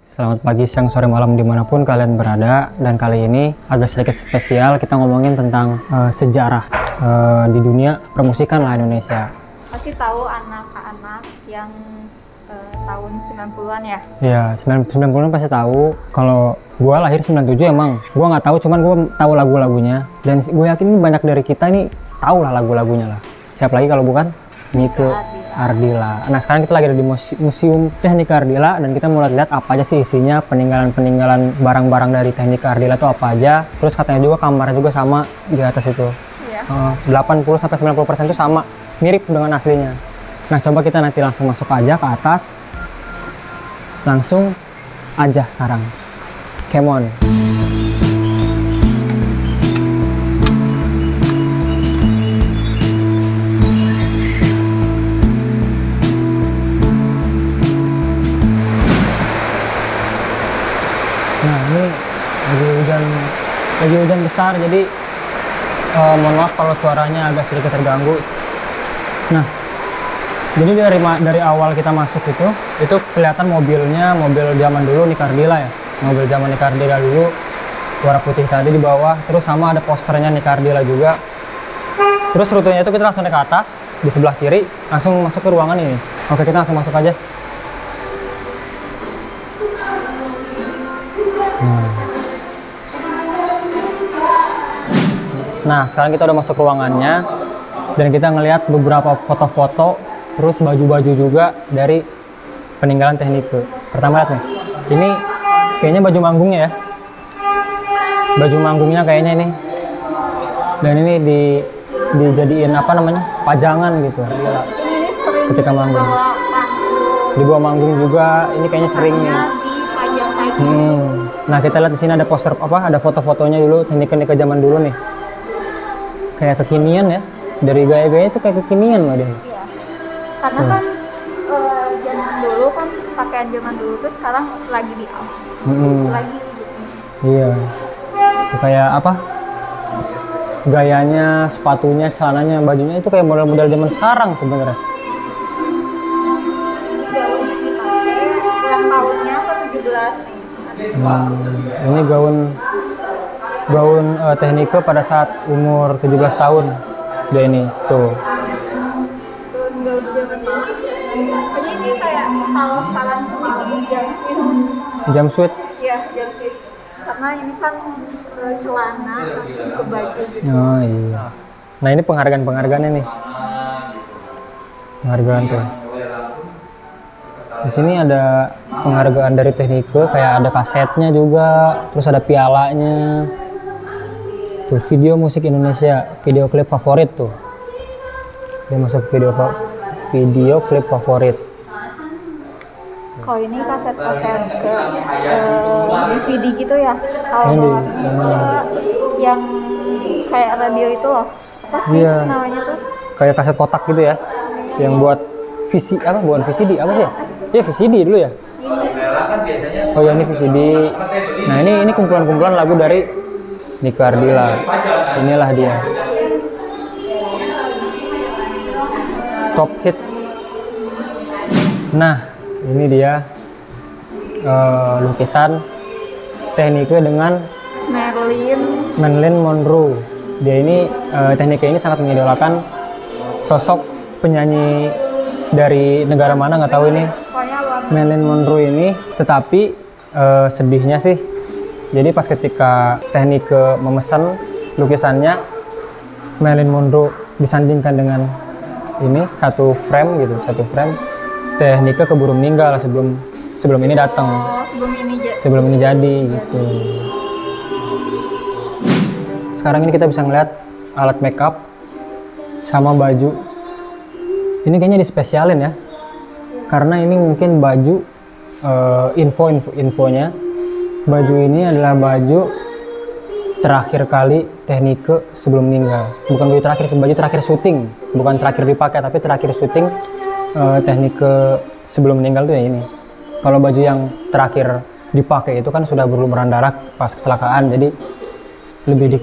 Selamat pagi, siang, sore, malam dimanapun kalian berada. Dan kali ini agak sedikit spesial, kita ngomongin tentang sejarah di dunia permusikan lah Indonesia. Pasti tahu anak-anak yang tahun 90-an ya? Iya, 90-an pasti tahu. Kalau gue lahir 97 emang gue nggak tahu, cuman gue tahu lagu-lagunya. Dan gue yakin banyak dari kita nih tahu lah lagu-lagunya lah. Siapa lagi kalau bukan Nike Ardila. Nah, sekarang kita lagi ada di Museum Teknik Ardila dan kita mau lihat apa aja sih isinya, peninggalan-peninggalan barang-barang dari Teknik Ardila itu apa aja. Terus katanya juga kamarnya juga sama di atas itu. Iya. 80-90% itu sama, mirip dengan aslinya. Nah, coba kita nanti langsung masuk aja ke atas. Langsung aja sekarang. Come on. Nah, ini lagi hujan besar, jadi mohon maaf kalau suaranya agak sedikit terganggu. Nah, jadi dari awal kita masuk itu kelihatan mobilnya, mobil zaman dulu Nike Ardila ya, mobil zaman Nike Ardila dulu, warna putih tadi di bawah, terus sama ada posternya Nike Ardila juga. Terus rutenya itu kita langsung naik ke atas, di sebelah kiri, langsung masuk ke ruangan ini. Oke, kita langsung masuk aja. Nah, sekarang kita udah masuk ruangannya dan kita ngelihat beberapa foto-foto, terus baju-baju juga dari peninggalan Teknike. Pertama lihat nih, ini kayaknya baju manggungnya ya, baju manggungnya kayaknya ini. Dan ini dijadiin apa namanya, pajangan gitu. Ketika manggung, dibawa manggung juga, ini kayaknya sering nih. Nah, kita lihat di sini ada poster apa, ada foto-fotonya dulu Teknike zaman dulu nih. Kayak kekinian ya, dari gaya-gaya itu kayak kekinian loh dia. Iya, karena kan zaman dulu kan pakaian zaman dulu tuh sekarang lagi di up, lagi gitu. Iya, itu kayak apa? Gayanya, sepatunya, celananya, bajunya itu kayak model-model zaman sekarang sebenarnya. Gaun yang dipakai ulang tahunnya ke-17 nih. Ini gaun Teknike pada saat umur 17 tahun dia ini tuh. Gaun zaman dulu. Ini kayak kalau sekarang tuh disebut Jumpsuit. Iya, jumpsuit. Karena ini kan celana langsung ke baju gitu. Oh iya. Nah, ini penghargaannya nih. Penghargaan tuh. Di sini ada penghargaan dari Teknike, kayak ada kasetnya juga, terus ada pialanya. Tuh, video musik Indonesia, video klip favorit tuh. Dia masuk video klip favorit. Kalau ini kaset-kaset ke DVD gitu ya. Kalau yang kayak radio itu loh. Apa sih namanya tuh? Kayak kaset kotak gitu ya. Yang buat bukan VCD, apa sih? Ya VCD dulu ya. Oh ya, ini VCD. Nah, ini kumpulan-kumpulan lagu dari Nike Ardila. Inilah dia. Top hits. Nah, ini dia lukisan Teknike dengan Marilyn Monroe. Dia ini Teknike ini sangat mengidolakan sosok penyanyi dari negara mana nggak tahu ini, Marilyn Monroe ini. Tetapi sedihnya sih, jadi pas ketika Teknike memesan lukisannya, Marilyn Monroe disandingkan dengan ini satu frame. Teknike keburu meninggal sebelum ini datang. Sebelum ini jadi gitu. Sekarang ini kita bisa ngeliat alat makeup sama baju. Ini kayaknya dispesialin ya, karena ini mungkin baju infonya. Baju ini adalah baju terakhir kali Teknike sebelum meninggal. Bukan baju terakhir syuting, bukan terakhir dipakai, tapi terakhir syuting Teknike sebelum meninggal tuh ya ini. Kalau baju yang terakhir dipakai itu kan sudah berlumuran darah pas kecelakaan, jadi lebih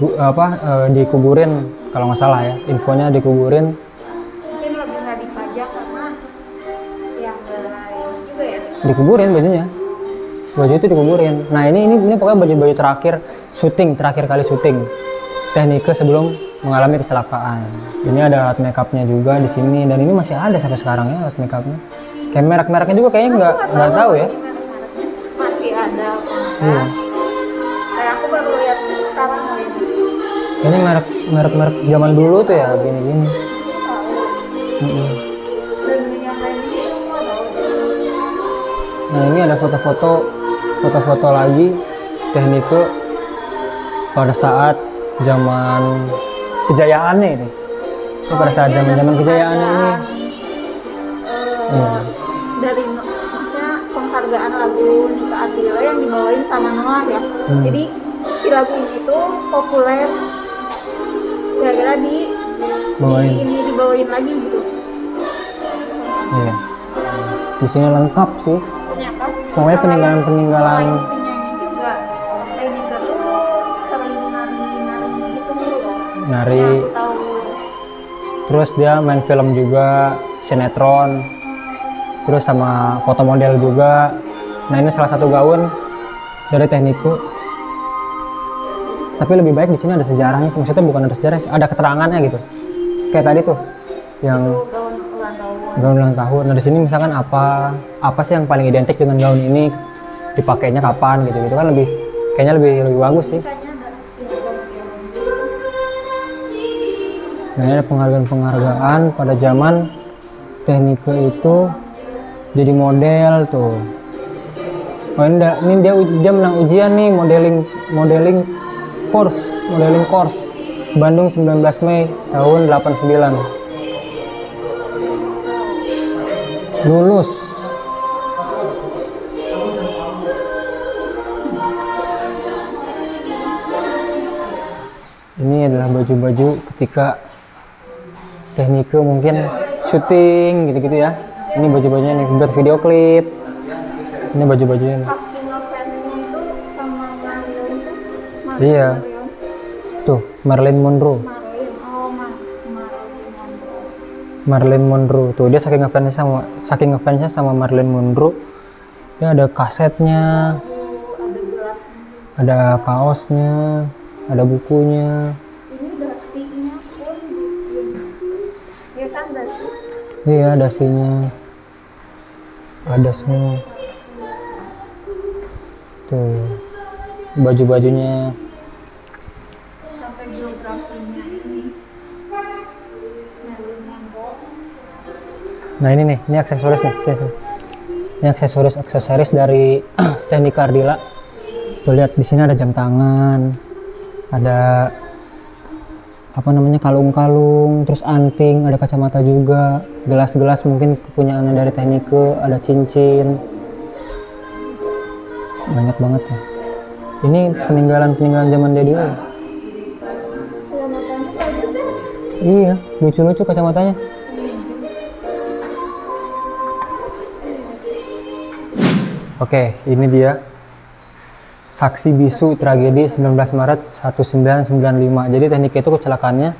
dikuburin kalau nggak salah ya, infonya dikuburin. Mungkin lebih nggak dipajak karena yang lain juga ya. Dikuburin bajunya. baju itu dikuburin. Nah ini pokoknya baju-baju terakhir kali syuting Technique sebelum mengalami kecelakaan. Ini ada alat makeupnya juga di sini, dan ini masih ada sampai sekarang ya alat makeupnya. Kayak merek-mereknya juga kayaknya nggak tahu ya. Masih ada. Iya. Kayak aku baru lihat sekarang ini. Ini merek zaman dulu tuh ya gini-gini. Dan yang lainnya itu nggak tahu. Nah ini ada foto-foto lagi Technique pada saat zaman kejayaannya ini. Ini pada saat zaman kejayaannya ini. Iya. Dari maksudnya penghargaan lagu Nika Ardila yang dibawain sama Noah ya. Jadi si lagu ini tuh populer gara-gara dibawain lagi gitu. Iya. Di sini lengkap sih. Ternyata pokoknya peninggalan penyanyi juga Technique tuh sering nari gitu loh. Nari. Yang aku tahu. Terus dia main film juga, sinetron. Terus sama foto model juga. Nah ini salah satu gaun dari Technique. Tapi lebih baik di sini ada sejarahnya. Maksudnya bukan ada sejarah, ada keterangannya gitu. Kayak tadi tuh yang gaun ulang tahun. Nah di sini misalkan apa sih yang paling identik dengan gaun ini, dipakainya kapan gitu kan kayaknya lebih bagus sih. Nah ini ada penghargaan pada zaman Technique itu jadi model tuh. Oh ini dia menang ujian nih modeling course Bandung 19 Mei tahun 89. Lulus. Ini adalah baju-baju ketika Technique mungkin syuting gitu-gitu ya. Ini baju-bajunya nih buat video klip. Ini baju-bajunya nih. Iya. Tuh, Marilyn Monroe. Marilyn Monroe. Tuh, dia saking ngefansnya sama Marilyn Monroe. Dia ada kasetnya. Ada kaosnya, ada bukunya. Ini dasinya pun. Ya kan dasi. Iya, dasinya. Ada semua. Tuh. Baju-bajunya. Sampai geografinya ini. Nah ini aksesoris nih. Ini aksesoris dari Technique Ardila. Tuh lihat di sini ada jam tangan, ada kalung-kalung, terus anting, ada kacamata juga, gelas-gelas mungkin kepunyaannya dari Technique, ada cincin, banyak banget ya. Ini peninggalan zaman dia dulu. Kacamatanya bagus ya? Iya, lucu-lucu kacamatanya. Oke, ini dia saksi bisu tragedi 19 Maret 1995. Jadi Technique itu kecelakaannya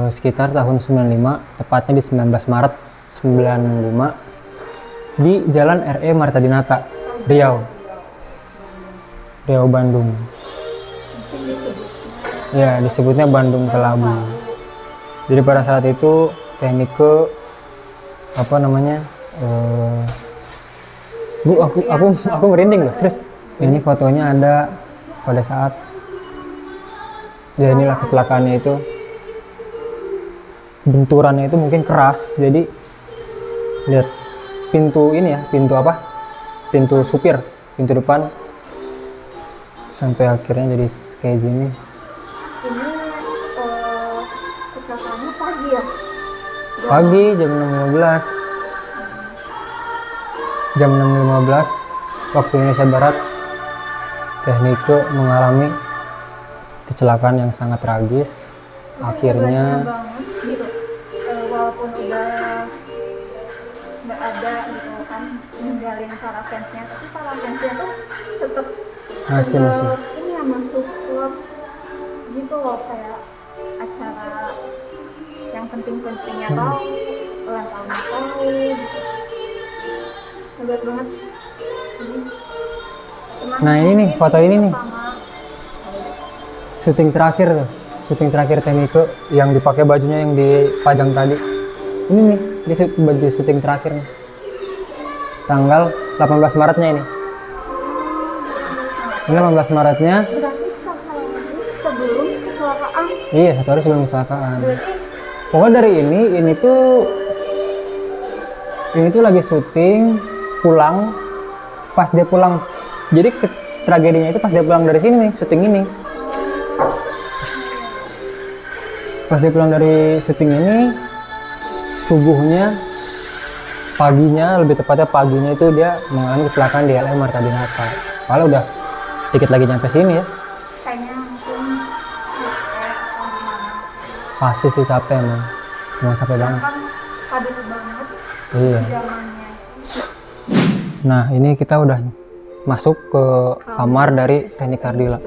sekitar tahun 95, tepatnya di 19 Maret 95 di Jalan RE Marta Dinata, Riau, Bandung. Ya, disebutnya Bandung Kelabu. Jadi pada saat itu Technique aku merinding loh, serius. Ini fotonya ada pada saat ya inilah kecelakaannya itu. Benturannya itu mungkin keras, jadi lihat pintu supir, pintu depan sampai akhirnya jadi kayak gini. Ini kecelakaannya pagi ya? Pagi jam 6.15 waktu Indonesia Barat. Technique mengalami kecelakaan yang sangat tragis. Akhirnya gitu. Walaupun udah nggak ada gitu kan ninggalin para fansnya, tapi para fansnya tuh tetap masih ini yang masuk klub gitu loh, kayak acara yang penting-pentingnya tahu, ulang tahunnya tahu gitu. Hebat banget ini. Cuman Nah ini nih, foto ini nih, sama syuting terakhir tuh, syuting terakhir Tenike yang dipakai bajunya yang dipajang tadi. Ini nih, baju syuting terakhir nih. Tanggal 18 Maretnya ini. Ini 18 Maretnya. berarti ini sebelum kecelakaan. Iya, 1 hari sebelum kecelakaan. Berarti Pokoknya dari ini tuh lagi syuting, pulang, pas dia pulang, jadi tragedinya itu pas dia pulang dari sini nih, syuting ini. Pas dia pulang dari syuting ini, subuhnya, paginya, lebih tepatnya paginya itu dia mengalami kecelakaan di LM Marta Dinata. Kalau udah dikit lagi nyampe sini ya, kayaknya mungkin capek atau gimana. pasti sih capek emang capek banget. Kan padat banget Iya. zamannya. Nah ini kita udah masuk ke kamar dari Teknik Ardila.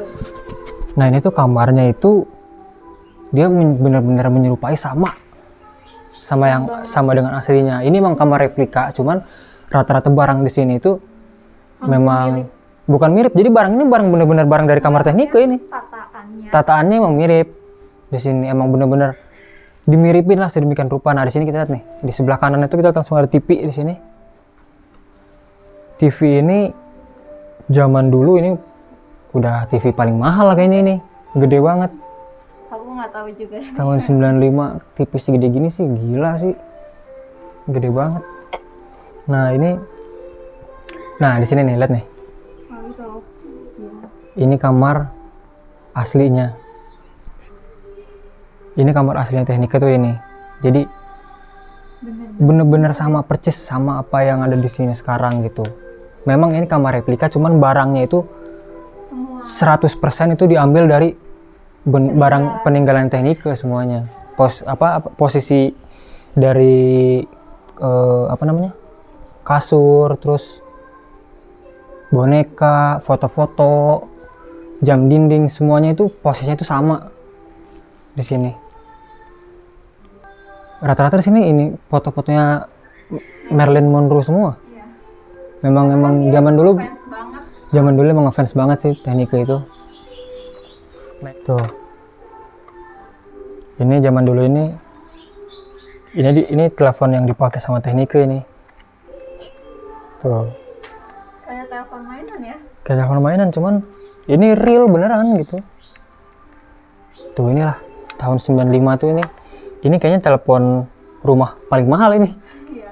Nah ini tuh kamarnya itu dia benar-benar menyerupai sama dengan aslinya. Ini emang kamar replika, cuman rata-rata barang di sini itu memang bukan mirip. Jadi barang ini benar-benar barang dari kamar Teknik ini. Tataannya emang mirip. Di sini emang benar-benar dimiripin lah sedemikian rupa. Nah di sini kita lihat nih, di sebelah kanan itu kita langsung ada TV di sini. TV ini zaman dulu ini udah TV paling mahal kayaknya ini, gede banget. Aku nggak tahu juga. Tahun 95 TV segede gini sih gila sih, gede banget. Nah di sini nih lihat nih, ini kamar aslinya. Ini kamar aslinya Teknika tuh ini. Jadi bener-bener sama persis sama apa yang ada di sini sekarang gitu. Memang ini kamar replika, cuman barangnya itu Semua 100% itu diambil dari barang peninggalan Teknika semuanya. Posisi dari kasur, terus boneka, foto-foto, jam dinding, semuanya itu posisinya itu sama di sini. Rata-rata di sini ini foto-fotonya Marilyn Monroe semua. iya. Memang zaman dulu Fans banget. emang ngefans banget sih Teknika itu. Nah, tuh. Ini zaman dulu ini telepon yang dipakai sama Teknika ini. Tuh. Kayak telepon mainan ya. Kayak telepon mainan, cuman ini real beneran gitu. Tuh inilah tahun 95 tuh ini. Ini kayaknya telepon rumah paling mahal ini. Iya.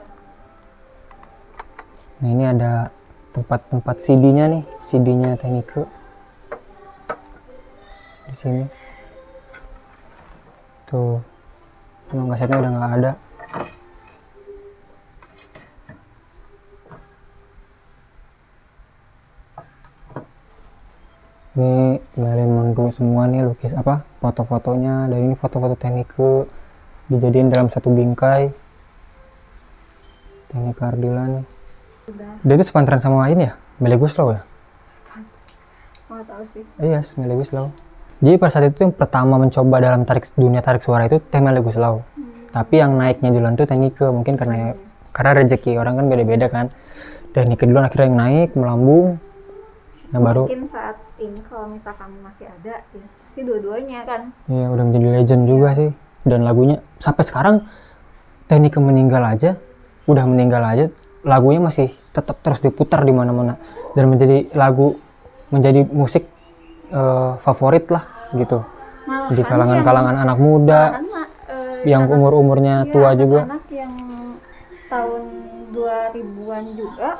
Nah, ini ada tempat CD-nya nih, CD-nya Teknika. Di sini. Tuh. Emang kasetnya udah nggak ada. Ini Marilyn Monroe semua nih, lukis foto-fotonya, dan ini foto-foto Teknika dijadiin dalam satu bingkai. Teknika Ardila nih. Dia itu sepantaran sama ini ya, Melly Goeslaw ya? Nggak tahu sih. Iya, Melly Goeslaw. Jadi pada saat itu yang pertama mencoba dalam dunia tarik suara itu Melly Goeslaw. Tapi yang naiknya duluan tuh Teknika, mungkin karena rezeki orang kan beda-beda kan. Teknika duluan akhirnya yang naik, melambung. Nah baru Mungkin saat ini kalau misalkan masih ada ya, sih dua-duanya kan. iya udah menjadi legend juga sih. Dan lagunya sampai sekarang Teknika meninggal aja, lagunya masih tetap terus diputar di mana-mana dan menjadi musik favorit lah gitu. Malahan Di kalangan anak muda, yang umurnya tua juga. Anak yang tahun 2000-an juga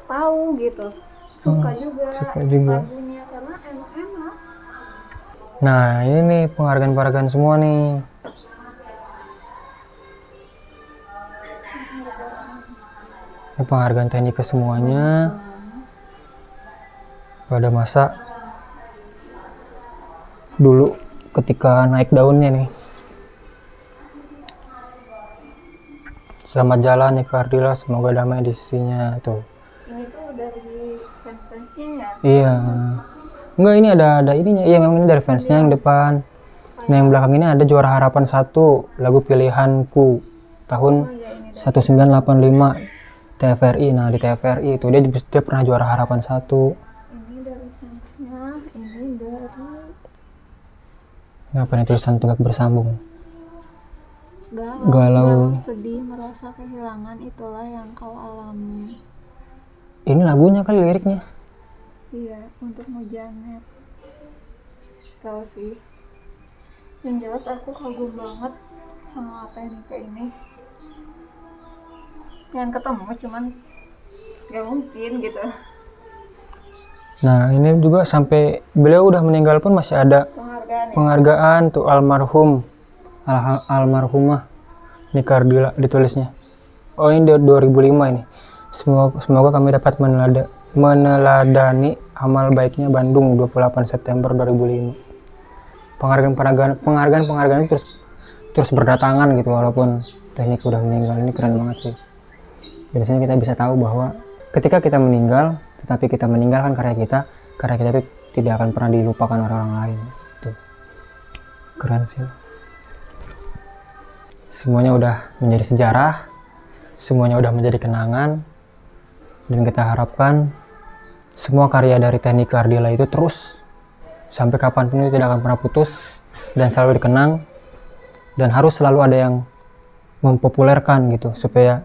tahu gitu. Suka juga lagunya karena enak-enak. Nah ini nih penghargaan semua nih. Ini penghargaan Teknika semuanya pada masa dulu ketika naik daunnya nih. Selamat jalan Nika Ardila, semoga damai di sisinya tuh. Ini tuh dari fans-fansnya ya? Iya. Enggak, ini ada ininya. Iya memang ini dari fansnya yang depan. Nah yang belakang ini ada Juara Harapan 1, lagu pilihanku tahun 1985 TVRI. Nah di TVRI itu dia pernah Juara Harapan 1. Ini Ngapain tulisan tegak bersambung? Galau, sedih, merasa kehilangan, itulah yang kau alami. Ini lagunya kali liriknya. Iya, untukmu Janet. Tahu sih. Yang jelas aku kagum banget sama Tenika ini. Yang ketemu cuman gak mungkin gitu. Nah ini juga sampai beliau udah meninggal pun masih ada penghargaan tuh almarhumah Nika Ardila ditulisnya. Oh ini 2005 ini. Semoga kami dapat meneladani amal baiknya Bandung 28 September 2005. Penghargaan terus berdatangan gitu walaupun Tenika udah meninggal. Ini keren banget sih. Dari sini kita bisa tahu bahwa ketika kita meninggal, tetapi kita meninggalkan karya kita itu tidak akan pernah dilupakan orang lain. Tuh. Keren sih. Semuanya udah menjadi sejarah, semuanya udah menjadi kenangan, dan kita harapkan semua karya dari Tenika Ardila itu terus sampai kapanpun itu tidak akan pernah putus dan selalu dikenang, dan harus selalu ada yang mempopulerkan gitu supaya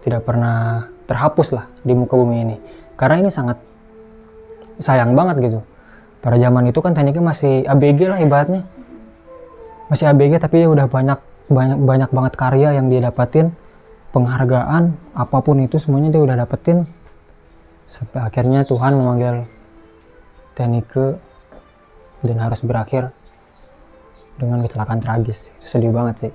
tidak pernah terhapus lah di muka bumi ini. Karena ini sangat sayang banget gitu. Pada zaman itu kan Tenika masih ABG lah ibaratnya. Masih ABG tapi udah banyak banget karya yang dia dapatin, penghargaan, apapun itu semuanya dia udah dapetin. Sampai akhirnya Tuhan memanggil Tenika dan harus berakhir dengan kecelakaan tragis. Itu sedih banget sih.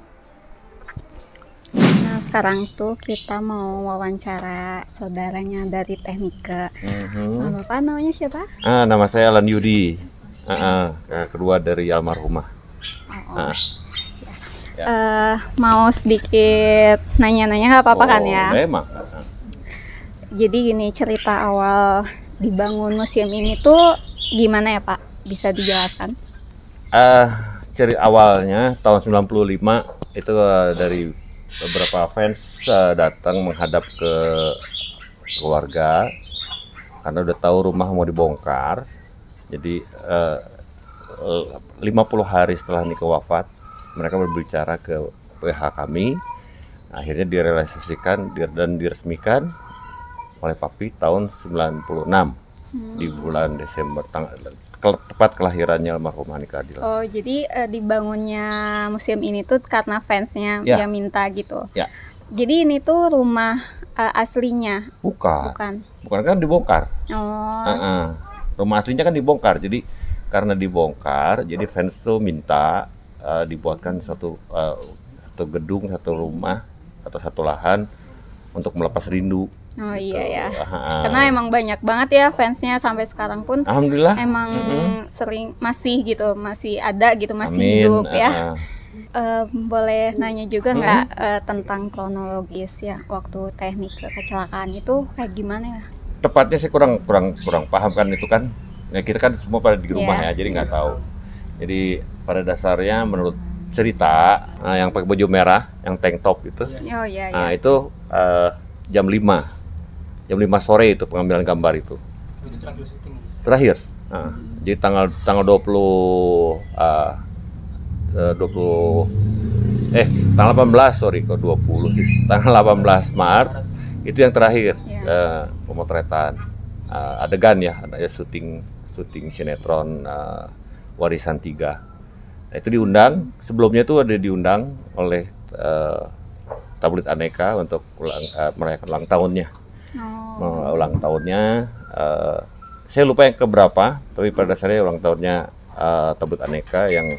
Nah sekarang tuh kita mau wawancara saudaranya dari Tenika. Bapak namanya siapa? Nama saya Alan Yudi. Kedua dari almarhumah. Mau sedikit nanya-nanya nggak apa-apa kan ya? Memang. Jadi gini, cerita awal dibangun museum ini tuh gimana ya Pak? Bisa dijelaskan? Cerita awalnya tahun 95 itu dari beberapa fans datang menghadap ke keluarga karena udah tahu rumah mau dibongkar. Jadi 50 hari setelah Nika wafat, mereka berbicara ke PH kami. Akhirnya direalisasikan dan diresmikan oleh Papi tahun 96 di bulan Desember, tepat kelahirannya almarhumah Nika Ardila. Oh, jadi dibangunnya museum ini tuh karena fansnya yang minta gitu. Ya. Jadi ini tuh rumah aslinya? Bukan kan dibongkar. Oh. Rumah aslinya kan dibongkar. Jadi karena dibongkar, jadi fans tuh minta dibuatkan satu gedung, satu rumah atau satu lahan untuk melepas rindu. Oh gitu. Iya ya, karena emang banyak banget ya fansnya sampai sekarang pun. Alhamdulillah. Emang sering masih ada gitu, masih hidup ya. Boleh nanya juga nggak tentang kronologis ya waktu Tenika kecelakaan itu kayak gimana ya? Tepatnya saya kurang paham kan itu kan. Ya kita kan semua pada di rumah ya, jadi nggak tahu. Jadi pada dasarnya menurut cerita yang pakai baju merah, yang tank top itu. Oh iya. Nah itu jam 5 sore itu pengambilan gambar itu. Terakhir. Nah, jadi tanggal 20 tanggal 18 sorry kok 20 sih. Tanggal 18 Maret itu yang terakhir pemotretan adegan ya, ada syuting sinetron Warisan 3. Nah, itu diundang, sebelumnya itu ada diundang oleh Tabloid Aneka untuk merayakan ulang tahunnya. Ulang tahunnya saya lupa yang keberapa, tapi pada dasarnya ulang tahunnya Tabloid Aneka yang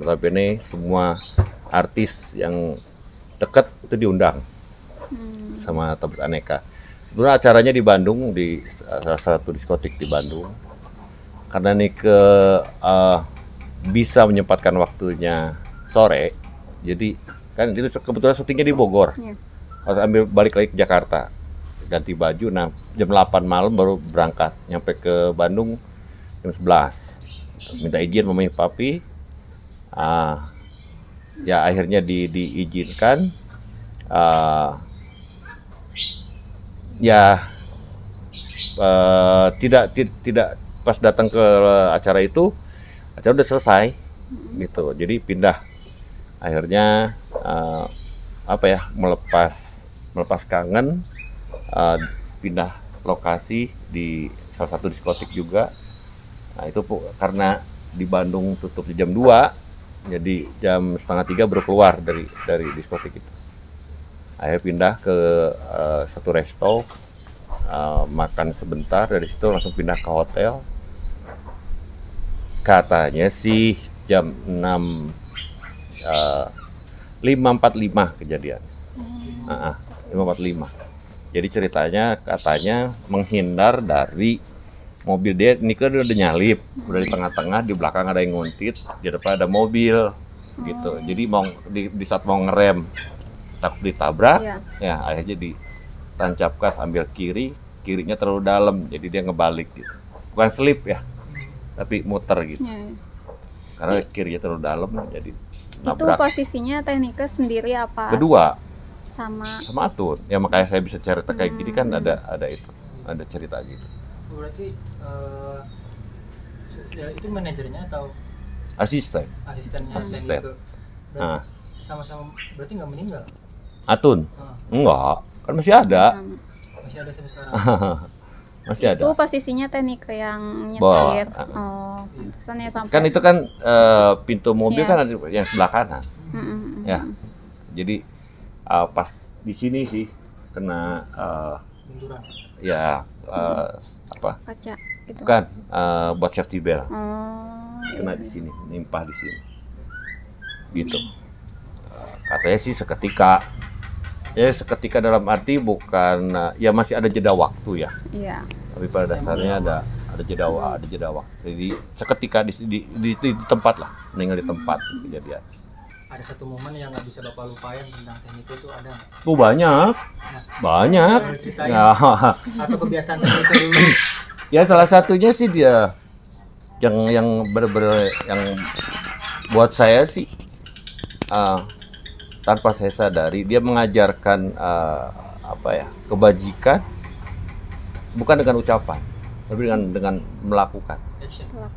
notabene semua artis yang dekat itu diundang sama Tabloid Aneka. Sebenarnya acaranya di Bandung, di salah satu diskotik di Bandung. Karena Nika bisa menyempatkan waktunya sore, jadi kan itu kebetulan syutingnya di Bogor. Harus ambil balik lagi ke Jakarta, ganti baju. Nah jam 8 malam baru berangkat, nyampe ke Bandung jam 11. Minta izin mamanya Papi. Ya akhirnya diizinkan. Tidak pas datang ke acara itu, acara udah selesai. gitu. Jadi pindah, akhirnya melepas kangen, pindah lokasi di salah satu diskotik juga. Nah itu karena di Bandung tutup di jam 2, jadi jam 2:30 baru keluar dari diskotik itu. Akhirnya pindah ke satu resto, makan sebentar, dari situ langsung pindah ke hotel. Katanya sih jam 5:45 kejadian. 5:45. Jadi ceritanya katanya menghindar dari mobil dia. Ini kan udah nyalip, udah di tengah-tengah, di belakang ada yang nguntit, di depan ada mobil gitu. Jadi mau di saat mau ngerem takut ditabrak, ya akhirnya ditancap gas, ambil kirinya terlalu dalam, jadi dia ngebalik gitu. Bukan slip ya, tapi muter gitu. Karena kirinya terlalu dalam, jadi nabrak. Itu posisinya Teknike sendiri apa? Kedua. Sama Atun. Ya makanya saya bisa cerita kayak gini kan ada cerita gitu. Berarti ya, itu manajernya atau asistennya Teknike? Berarti sama-sama berarti nggak meninggal? Atun? Enggak, kan masih ada. Masih ada sampai sekarang. Masih ada. Itu posisinya Teknike yang nyetir. Pantesan ya sampai. Kan itu kan pintu mobil kan ada yang sebelah kanan. Ya. Jadi pas di sini sih kena benturan. Ya apa? Kaca itu. Bukan, buat safety belt. Kena di sini, nimpah di sini. Gitu. Katanya sih seketika. Ya seketika dalam arti bukan ya masih ada jeda waktu ya. Iya. Tapi pada dasarnya ada jeda waktu. Jadi seketika di tempat lah, meninggal di tempat kejadian. Ada satu momen yang nggak bisa Bapak lupain tentang Teknike itu ada nggak? Oh banyak. Ya. Atau kebiasaan Teknike dulu? Ya salah satunya sih dia yang bener-bener yang buat saya sih tanpa saya sadari dia mengajarkan kebajikan bukan dengan ucapan tapi dengan melakukan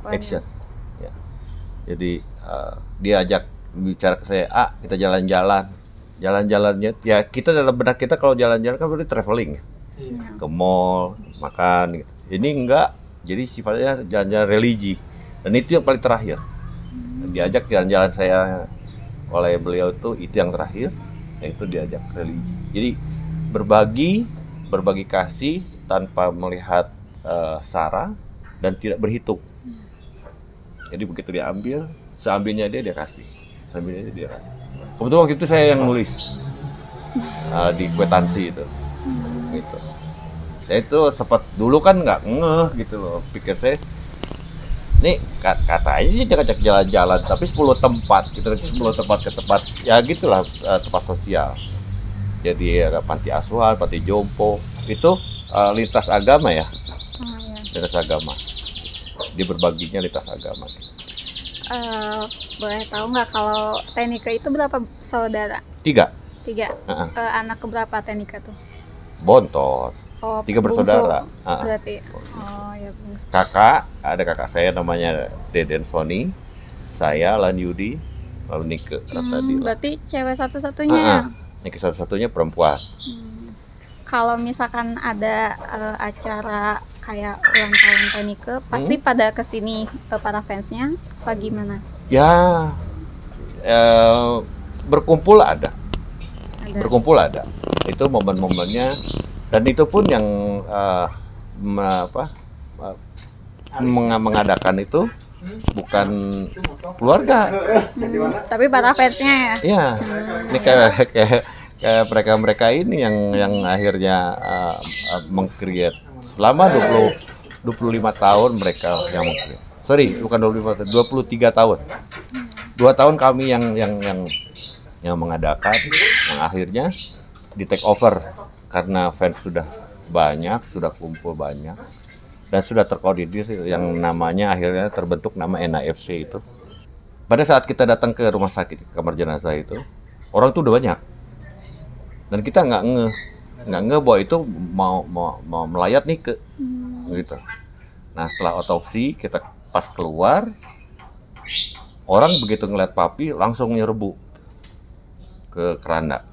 action. Ya. Jadi dia ajak bicara ke saya, kita jalan-jalannya ya, kita dalam benak kita kalau jalan-jalan kan berarti traveling ya. Ke mall, makan gitu. Ini enggak, jadi sifatnya jalan-jalan religi, dan itu yang paling terakhir. Diajak jalan-jalan saya oleh beliau itu yang terakhir, yaitu diajak religi. Jadi berbagi kasih tanpa melihat sara dan tidak berhitung. Jadi begitu diambil, seambilnya dia kasih. Kebetulan waktu itu saya yang nulis di kwitansi itu. Gitu. Saya itu sempat dulu kan nggak ngeh gitu loh, pikir saya nih katanya dia ajak jalan-jalan tapi 10 tempat gitu, 10 tempat ke tempat ya gitulah, tempat sosial. Jadi ada panti asuhan, panti jompo itu lintas agama ya. Lintas agama. Dia berbaginya lintas agama. Boleh tahu nggak kalau Teknike itu berapa saudara? 3. Anak keberapa Teknike tuh? Bontot. 3 bersaudara. Berarti. Ya bungsu. Ada kakak saya namanya Deden Sony, saya Lan Yudi, lalu Nike tadi. Berarti cewek satu-satunya. Nike satu-satunya perempuan. Kalau misalkan ada acara kayak ulang tahun Teknike, pasti pada kesini para fansnya apa gimana? Ya, berkumpul ada. Itu momen-momennya, dan itu pun yang mengadakan itu bukan keluarga, tapi para fansnya ya. Iya, ini kayak mereka ini yang akhirnya meng-create selama 25 tahun mereka yang meng-create. Sorry, bukan 25 tahun, 23 tahun. 2 tahun kami yang mengadakan, yang akhirnya di take over karena fans sudah banyak, sudah kumpul banyak, dan sudah terkoordinir yang namanya akhirnya terbentuk nama NAFC itu. Pada saat kita datang ke rumah sakit, ke kamar jenazah itu, orang itu udah banyak, dan kita nggak ngeh bahwa itu mau melayat nih ke gitu. Nah setelah otopsi kita pas keluar orang begitu ngeliat Papi langsung nyerbu ke keranda.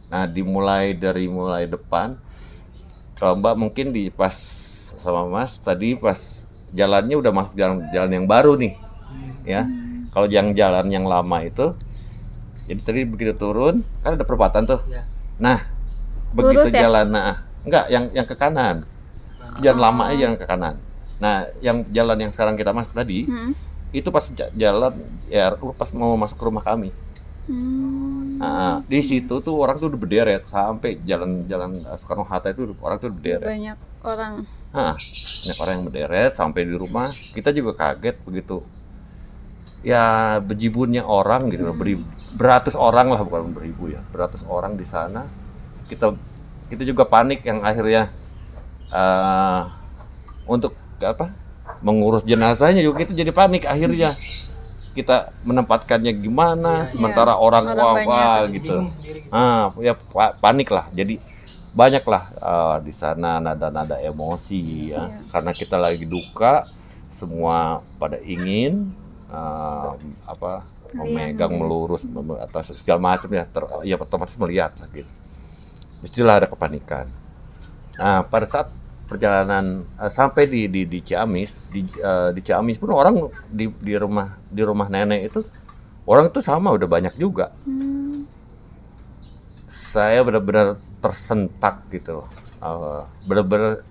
Nah dimulai dari depan, kalau Mbak mungkin di pas sama Mas tadi pas jalannya udah masuk jalan yang baru nih, ya. Kalau yang jalan yang lama itu, jadi tadi begitu turun kan ada perempatan tuh. Nah begitu Lurus, ya? jalan, nah enggak yang ke kanan, jalan lama aja yang ke kanan. Nah yang jalan yang sekarang kita masuk tadi, itu pas jalan ya pas mau masuk ke rumah kami. Nah, di situ tuh orang tuh udah berderet sampai jalan Soekarno-Hatta itu orang tuh berderet. Banyak orang. Banyak orang yang berderet sampai di rumah. Kita juga kaget begitu. Ya bejibunnya orang gitu, beratus orang lah, bukan beribu ya, beratus orang di sana. Kita juga panik yang akhirnya untuk apa? Mengurus jenazahnya juga kita jadi panik akhirnya. Kita menempatkannya gimana, sementara orang wah gitu. Ya panik lah. Jadi banyak lah di sana nada-nada emosi ya. Karena kita lagi duka, semua pada ingin memegang, melurus atas segala macam ya, ya otomatis melihat lah gitu. Istilah ada kepanikan. Nah pada saat perjalanan sampai di Ciamis, di Ciamis pun orang di rumah nenek itu orang itu sama udah banyak juga. Saya benar-benar tersentak gitu loh. Benar-benar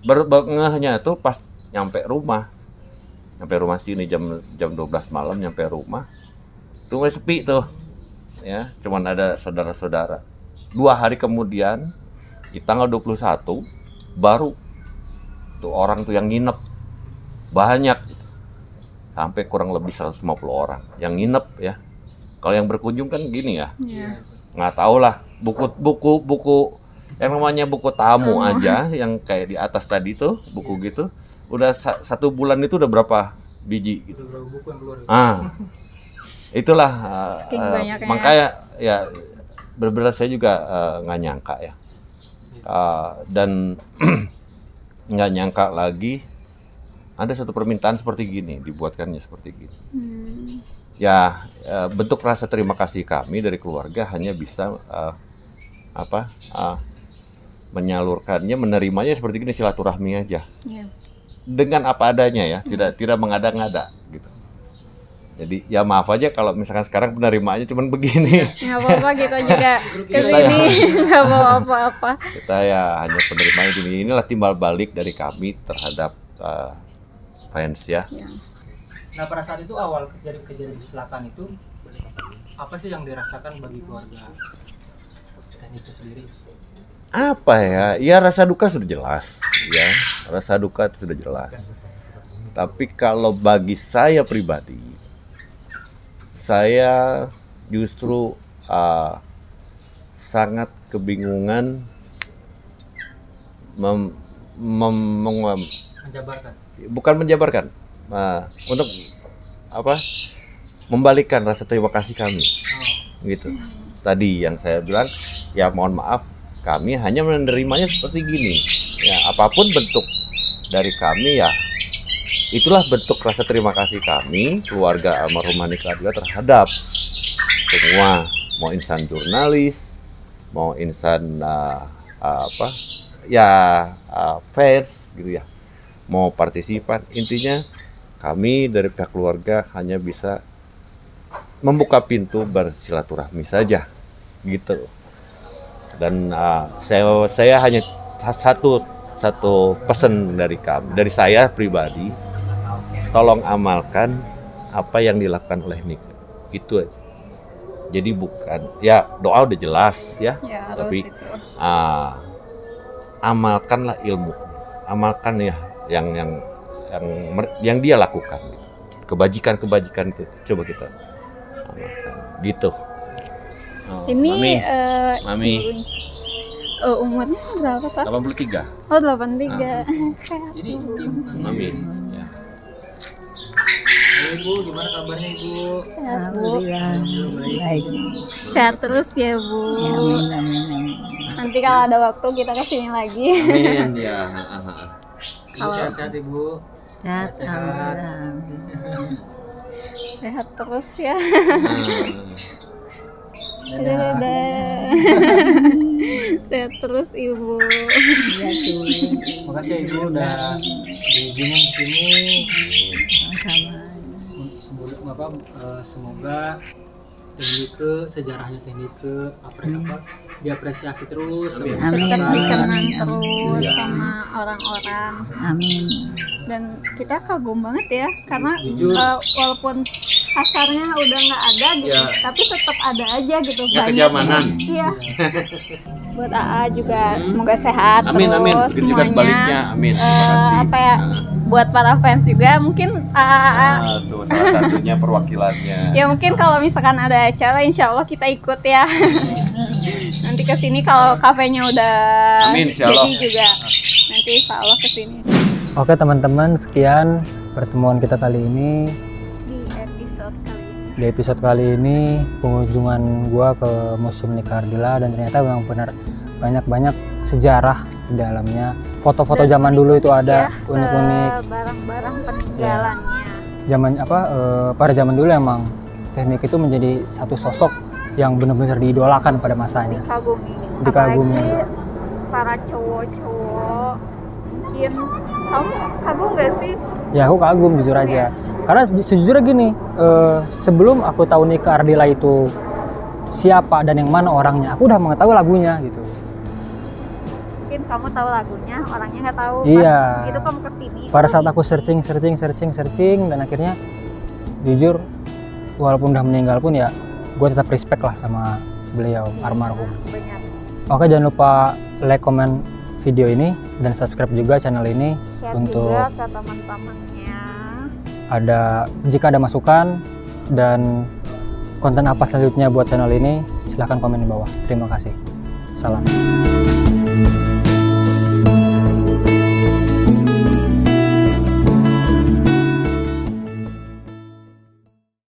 ngehnya tuh pas nyampe rumah sini jam 12 malam, nyampe rumah tuh mulai sepi tuh ya, cuman ada saudara-saudara. 2 hari kemudian di tanggal 21 baru tuh orang tuh yang nginep banyak gitu. Sampai kurang lebih 150 orang yang nginep ya. Kalau yang berkunjung kan gini ya, nggak tahu lah, buku yang namanya buku tamu aja yang kayak di atas tadi tuh buku gitu udah 1 bulan itu udah berapa biji gitu. Itulah makanya ya benar-benar saya juga nggak nyangka ya, dan nggak nyangka lagi ada satu permintaan seperti gini, dibuatkannya seperti gini. Ya bentuk rasa terima kasih kami dari keluarga hanya bisa menyalurkannya, menerimanya seperti gini, silaturahmi aja. Dengan apa adanya ya, tidak mengada-ngada gitu. Jadi ya maaf aja kalau misalkan sekarang penerimaannya cuma begini. Nggak apa-apa, kita juga kesini nggak bawa apa-apa. Kita ya hanya penerimaan gini. Inilah timbal balik dari kami terhadap fans ya. Nah pada saat itu awal kejadian kecelakaan itu apa sih yang dirasakan bagi keluarga dan itu sendiri? Apa ya? Ya rasa duka sudah jelas ya. Rasa duka itu sudah jelas. Tapi kalau bagi saya pribadi, saya justru sangat kebingungan bukan menjabarkan, untuk membalikkan rasa terima kasih kami, gitu. Tadi yang saya bilang, ya mohon maaf, kami hanya menerimanya seperti gini. Ya apapun bentuk dari kami ya, itulah bentuk rasa terima kasih kami keluarga almarhum Nikah juga terhadap semua, mau insan jurnalis, mau insan fans gitu ya, mau partisipan. Intinya kami dari pihak keluarga hanya bisa membuka pintu bersilaturahmi saja gitu. Dan saya hanya satu pesan dari saya pribadi, tolong amalkan apa yang dilakukan oleh Nikah, itu aja. Jadi bukan ya, doa udah jelas ya tapi amalkanlah ilmu, amalkan ya yang dia lakukan, kebajikan itu coba kita amalkan gitu. Ini Mami. Umurnya berapa Pak? 83. Oh 83. Jadi Mami ya. Ibu, gimana kabarnya Ibu? Sehat Bu. Alhamdulillah, baik. Sehat terus ya Bu. Amin. Nanti kalau ada waktu kita kesini lagi. Amin ya. Sehat-sehat Ibu. Sehat, alhamdulillah. Sehat terus ya. Dadah. Dadah. Sehat terus Ibu. Iya tuh. Makasih ya Ibu udah diizinin kesini. Sama-sama. Semoga Teknike, sejarahnya Teknike diapresiasi terus. Amin. Tetap dikenang Iya. terus sama orang-orang. Amin. Dan kita kagum banget ya karena Jujur. walaupun kasarnya udah nggak ada gitu, Ya. tapi tetap ada aja gitu. Ya, kenyamanan. Iya. Buat AA juga semoga sehat Amin, terus amin. Begitu juga semuanya. sebaliknya. Amin. Terima kasih. Apa ya? Buat para fans juga mungkin AA. Tuh salah satunya perwakilannya. Ya mungkin kalau misalkan ada acara insya Allah kita ikut ya. Nanti kesini kalau kafenya udah Amin, insya Allah. jadi juga nanti insya Allah kesini. Oke teman-teman, sekian pertemuan kita kali ini. Di episode kali ini pengunjungan gua ke Museum Nika Ardila, dan ternyata memang benar banyak sejarah di dalamnya. Foto-foto zaman dulu itu ada unik-unik. Barang-barang peninggalannya. Pada zaman dulu emang Teknik itu menjadi satu sosok yang benar-benar diidolakan pada masanya. Dikagumi. Apalagi para cowok-cowok. Mungkin kamu kagum gak sih? Ya aku kagum jujur aja. Karena sejujurnya gini, sebelum aku tahu Nika Ardila itu siapa dan yang mana orangnya, aku udah mengetahui lagunya gitu. Mungkin kamu tahu lagunya, orangnya nggak tahu. Iya. Pas begitu kamu kesini. Pada saat aku searching dan akhirnya jujur walaupun udah meninggal pun ya gue tetap respect lah sama beliau almarhum. Benar. Oke, jangan lupa like, comment video ini dan subscribe juga channel ini. Share Untuk juga ke teman-temannya. jika ada masukan dan konten apa selanjutnya buat channel ini, silahkan komen di bawah. Terima kasih. Salam.